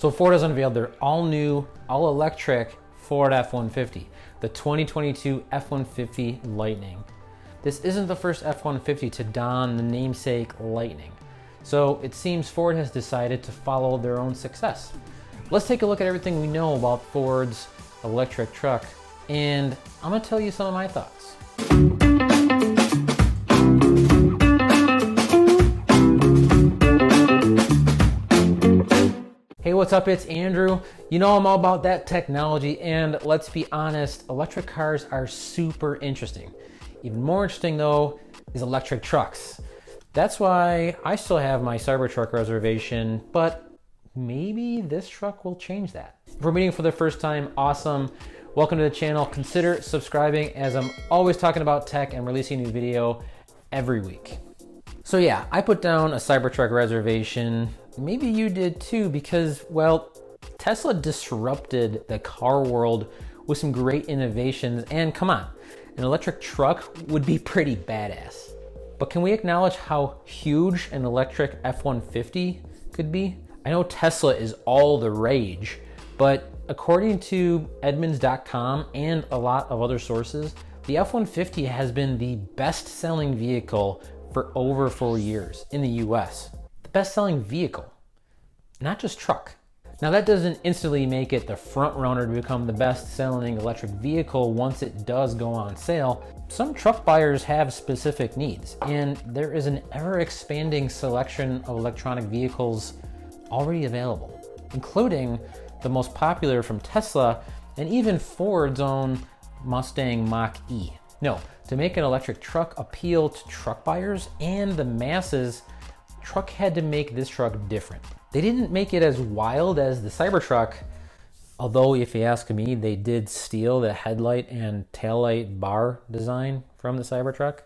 So Ford has unveiled their all-new, all-electric Ford F-150, the 2022 F-150 Lightning. This isn't the first F-150 to don the namesake Lightning, so it seems Ford has decided to follow their own success. Let's take a look at everything we know about Ford's electric truck, and I'm gonna tell you some of my thoughts. Hey, what's up? It's Andrew. You know I'm all about that technology, and let's be honest, electric cars are super interesting. Even more interesting though is electric trucks. That's why I still have my CyberTruck reservation, but maybe this truck will change that. If we're meeting for the first time, awesome. Welcome to the channel. Consider subscribing, as I'm always talking about tech and releasing a new video every week. So yeah, I put down a CyberTruck reservation. Maybe you did too, because, well, Tesla disrupted the car world with some great innovations, and come on, an electric truck would be pretty badass. But can we acknowledge how huge an electric F-150 could be? I know Tesla is all the rage, but according to Edmunds.com and a lot of other sources, the F-150 has been the best-selling vehicle for over 4 years in the US. The best-selling vehicle, not just truck. Now that doesn't instantly make it the front runner to become the best-selling electric vehicle once it does go on sale. Some truck buyers have specific needs, and there is an ever-expanding selection of electronic vehicles already available, including the most popular from Tesla and even Ford's own Mustang Mach-E. No, to make an electric truck appeal to truck buyers and the masses, Truck had to make this truck different. They didn't make it as wild as the Cybertruck, although if you ask me, they did steal the headlight and taillight bar design from the Cybertruck.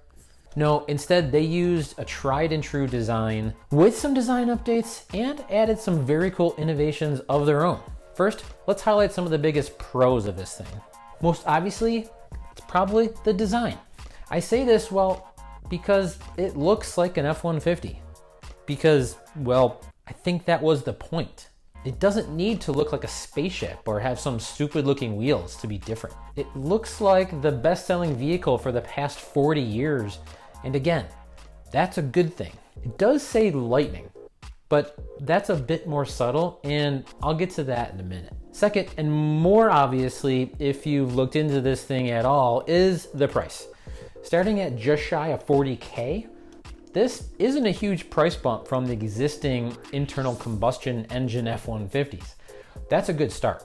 No, instead they used a tried and true design with some design updates and added some very cool innovations of their own. First, let's highlight some of the biggest pros of this thing. Most obviously, it's probably the design. I say this, well, because it looks like an F-150. Because, well, I think that was the point. It doesn't need to look like a spaceship or have some stupid looking wheels to be different. It looks like the best-selling vehicle for the past 40 years. And again, that's a good thing. It does say Lightning, but that's a bit more subtle, and I'll get to that in a minute. Second, and more obviously, if you've looked into this thing at all, is the price. Starting at just shy of $40K, this isn't a huge price bump from the existing internal combustion engine F-150s. That's a good start.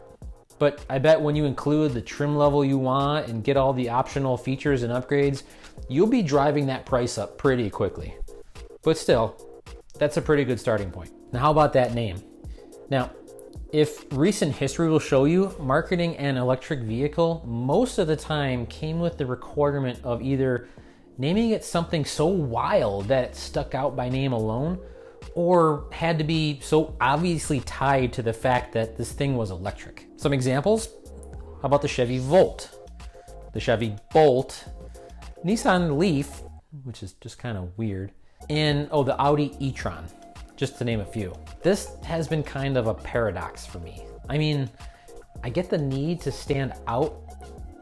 But I bet when you include the trim level you want and get all the optional features and upgrades, you'll be driving that price up pretty quickly. But still, that's a pretty good starting point. Now, how about that name? Now, if recent history will show you, marketing an electric vehicle most of the time came with the requirement of either naming it something so wild that it stuck out by name alone, or had to be so obviously tied to the fact that this thing was electric. Some examples: how about the Chevy Volt, the Chevy Bolt, Nissan Leaf, which is just kind of weird, and the Audi e-tron, just to name a few. This has been kind of a paradox for me. I mean, I get the need to stand out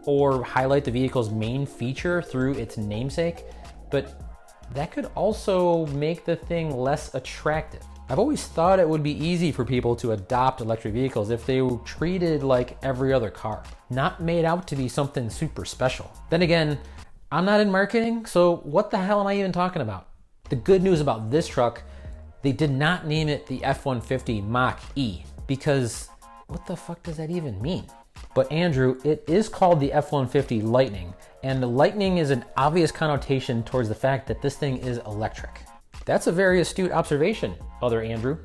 or highlight the vehicle's main feature through its namesake, but that could also make the thing less attractive. I've always thought it would be easy for people to adopt electric vehicles if they were treated like every other car, not made out to be something super special. Then again, I'm not in marketing, so what the hell am I even talking about? The good news about this truck, they did not name it the F-150 Mach-E, because what the fuck does that even mean? But Andrew, it is called the F-150 Lightning, and the Lightning is an obvious connotation towards the fact that this thing is electric. That's a very astute observation, other Andrew.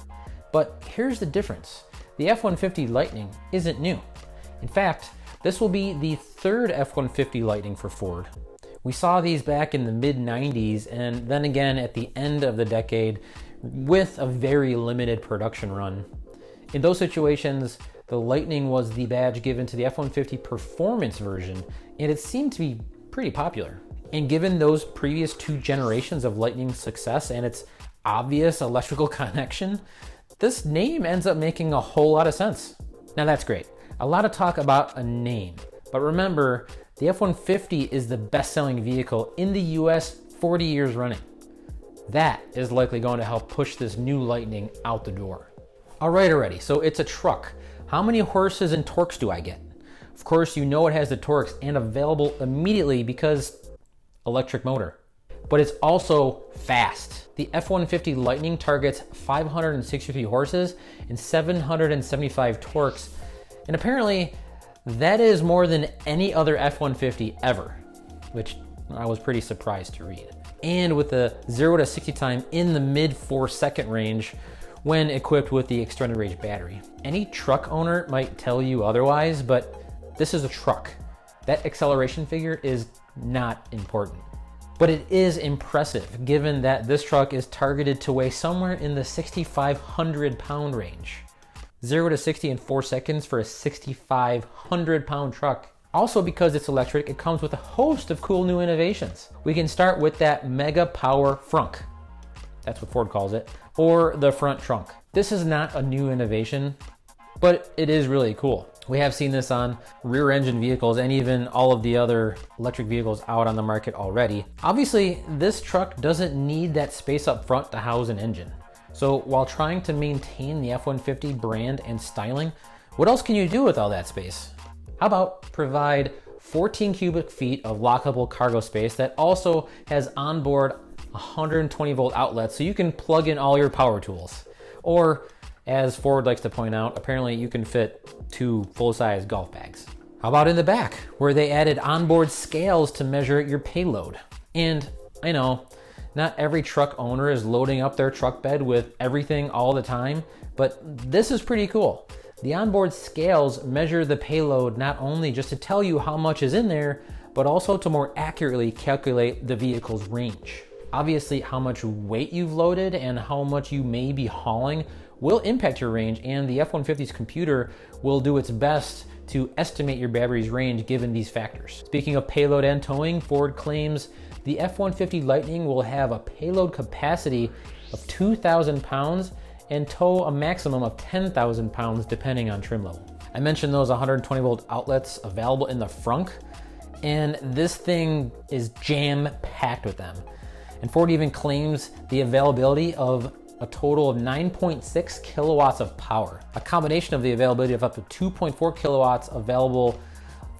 But here's the difference. The F-150 Lightning isn't new. In fact, this will be the third F-150 Lightning for Ford. We saw these back in the mid-90s, and then again at the end of the decade with a very limited production run. In those situations, the Lightning was the badge given to the F-150 performance version, and it seemed to be pretty popular. And given those previous two generations of Lightning's success and its obvious electrical connection, this name ends up making a whole lot of sense. Now that's great. A lot of talk about a name, but remember, the F-150 is the best-selling vehicle in the US 40 years running. That is likely going to help push this new Lightning out the door. All right already, so it's a truck. How many horses and torques do I get? Of course, you know it has the torques and available immediately because electric motor. But it's also fast. The F-150 Lightning targets 563 horses and 775 torques, and apparently that is more than any other F-150 ever, which I was pretty surprised to read. And with the 0 to 60 time in the mid 4-second range when equipped with the extended range battery. Any truck owner might tell you otherwise, but this is a truck. That acceleration figure is not important. But it is impressive given that this truck is targeted to weigh somewhere in the 6,500 pound range. 0 to 60 in 4 seconds for a 6,500 pound truck. Also, because it's electric, it comes with a host of cool new innovations. We can start with that mega power frunk. That's what Ford calls it, or the front trunk. This is not a new innovation, but it is really cool. We have seen this on rear engine vehicles and even all of the other electric vehicles out on the market already. Obviously, this truck doesn't need that space up front to house an engine. So while trying to maintain the F-150 brand and styling, what else can you do with all that space? How about provide 14 cubic feet of lockable cargo space that also has onboard 120 volt outlets so you can plug in all your power tools. Or, as Ford likes to point out, apparently you can fit 2 full-size golf bags. How about in the back, where they added onboard scales to measure your payload? And I know, not every truck owner is loading up their truck bed with everything all the time, but this is pretty cool. The onboard scales measure the payload not only just to tell you how much is in there, but also to more accurately calculate the vehicle's range. Obviously, how much weight you've loaded and how much you may be hauling will impact your range, and the F-150's computer will do its best to estimate your battery's range given these factors. Speaking of payload and towing, Ford claims the F-150 Lightning will have a payload capacity of 2,000 pounds and tow a maximum of 10,000 pounds depending on trim level. I mentioned those 120 volt outlets available in the Frunk, and this thing is jam-packed with them. And Ford even claims the availability of a total of 9.6 kilowatts of power, a combination of the availability of up to 2.4 kilowatts available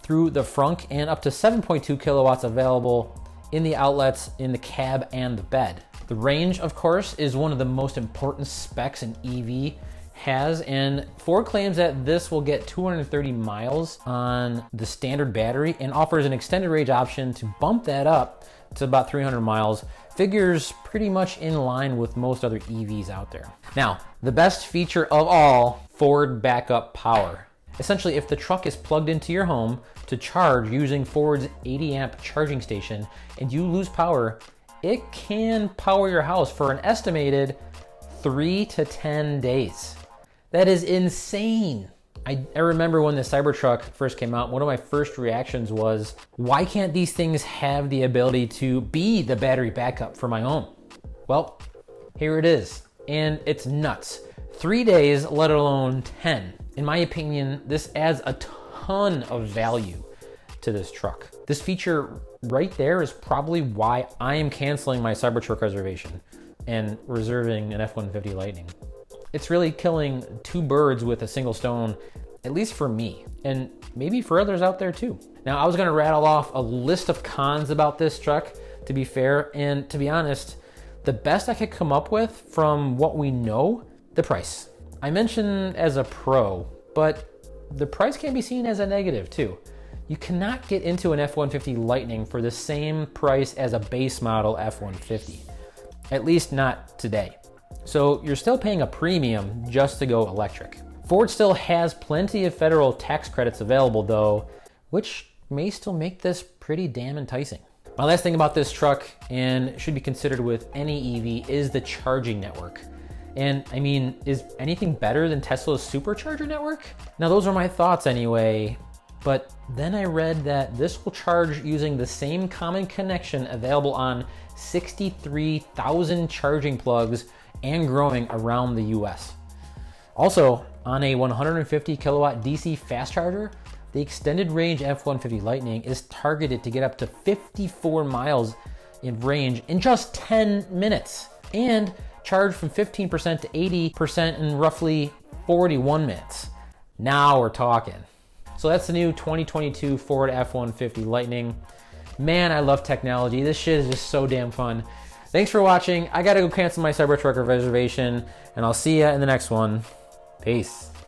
through the Frunk and up to 7.2 kilowatts available in the outlets in the cab and the bed. The range, of course, is one of the most important specs an EV has, and Ford claims that this will get 230 miles on the standard battery and offers an extended range option to bump that up to about 300 miles. Figures pretty much in line with most other EVs out there. Now, the best feature of all, Ford backup power. Essentially, if the truck is plugged into your home to charge using Ford's 80 amp charging station and you lose power, it can power your house for an estimated 3 to 10 days. That is insane. I remember when the CyberTruck first came out, one of my first reactions was, why can't these things have the ability to be the battery backup for my home? Well, here it is, and it's nuts. 3 days, let alone 10. In my opinion, this adds a ton of value to this truck. This feature right there is probably why I am canceling my CyberTruck reservation and reserving an F-150 Lightning. It's really killing 2 birds with a single stone, at least for me, and maybe for others out there too. Now, I was gonna rattle off a list of cons about this truck, to be fair, and to be honest, the best I could come up with from what we know, the price. I mentioned as a pro, but the price can be seen as a negative too. You cannot get into an F-150 Lightning for the same price as a base model F-150, at least not today. So you're still paying a premium just to go electric. Ford still has plenty of federal tax credits available though, which may still make this pretty damn enticing. My last thing about this truck, and should be considered with any EV, is the charging network. And I mean, is anything better than Tesla's supercharger network? Now those are my thoughts anyway, but then I read that this will charge using the same common connection available on 63,000 charging plugs and growing around the US. Also, on a 150 kilowatt DC fast charger, the extended range F-150 Lightning is targeted to get up to 54 miles in range in just 10 minutes and charge from 15% to 80% in roughly 41 minutes. Now we're talking. So that's the new 2022 Ford F-150 Lightning. Man, I love technology. This shit is just so damn fun. Thanks for watching. I gotta go cancel my CyberTruck reservation, and I'll see ya in the next one. Peace.